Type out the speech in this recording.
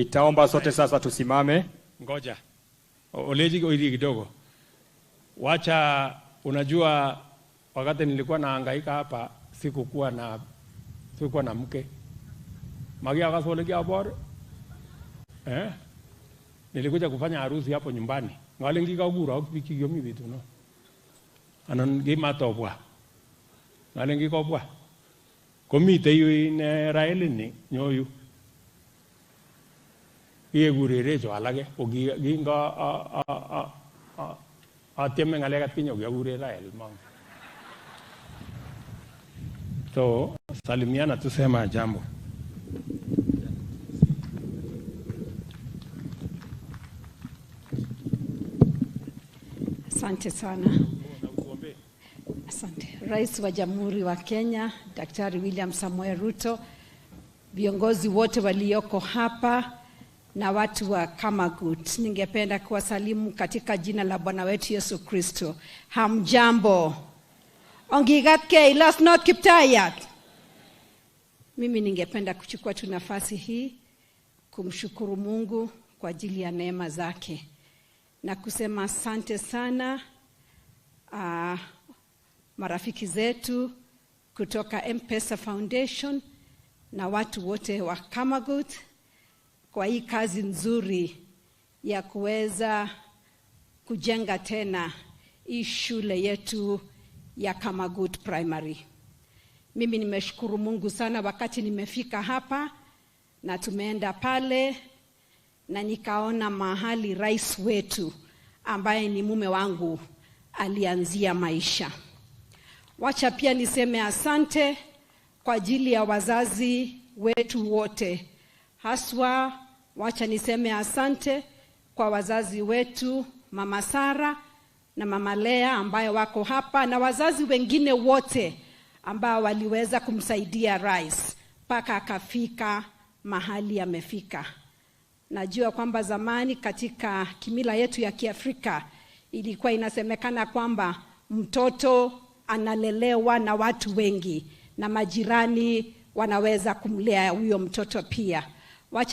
Nitaomba sote sasa tusimame. Ngoja. Oleji goidi kidogo. Wacha, unajua wakati nilikuwa nahangaika hapa sikukuwa na mke. Magia akasoleki abore. Nilikuja kufanya harusi hapo nyumbani. Ngale ngikagura ukipiki yomi vitu no. Anon gimatobwa. Ngale ngikobwa. Komite yu ne Raelini nyoyu. Iye gurere alage ogi ginga ateme ngale katkinyo gure Rael mang. So salimiana tusema jambo. Asante sana. Asante. Rais wa Jamhuri wa Kenya, Daktari William Samoei Ruto, viongozi wote walioko hapa na watu wa Kamagut, ningependa kuwasalimu katika jina la Bwana wetu Yesu Kristo. Hamjambo. Ongigatke ilas not Kiptayat. Mimi ningependa kuchukua tu nafasi hii kumshukuru Mungu kwa ajili ya neema zake na kusema asante sana marafiki zetu kutoka M-Pesa Foundation na watu wote wa Kamagut kwa hii kazi nzuri ya kuweza kujenga tena hii shule yetu ya Kamagut Primary. Mimi nimeshukuru Mungu sana wakati nimefika hapa na tumeenda pale na nikaona mahali rais wetu ambaye ni mume wangu alianzia maisha. Wacha pia niseme asante kwa ajili ya wazazi wetu wote. Haswa wacha niseme asante kwa wazazi wetu Mama Sara na Mama Lea ambayo wako hapa na wazazi wengine wote ambao waliweza kumsaidia rais mpaka akafika mahali amefika. Najua kwamba zamani katika kimila yetu ya Kiafrika ilikuwa inasemekana kwamba mtoto analelewa na watu wengi na majirani wanaweza kumlea huyo mtoto pia.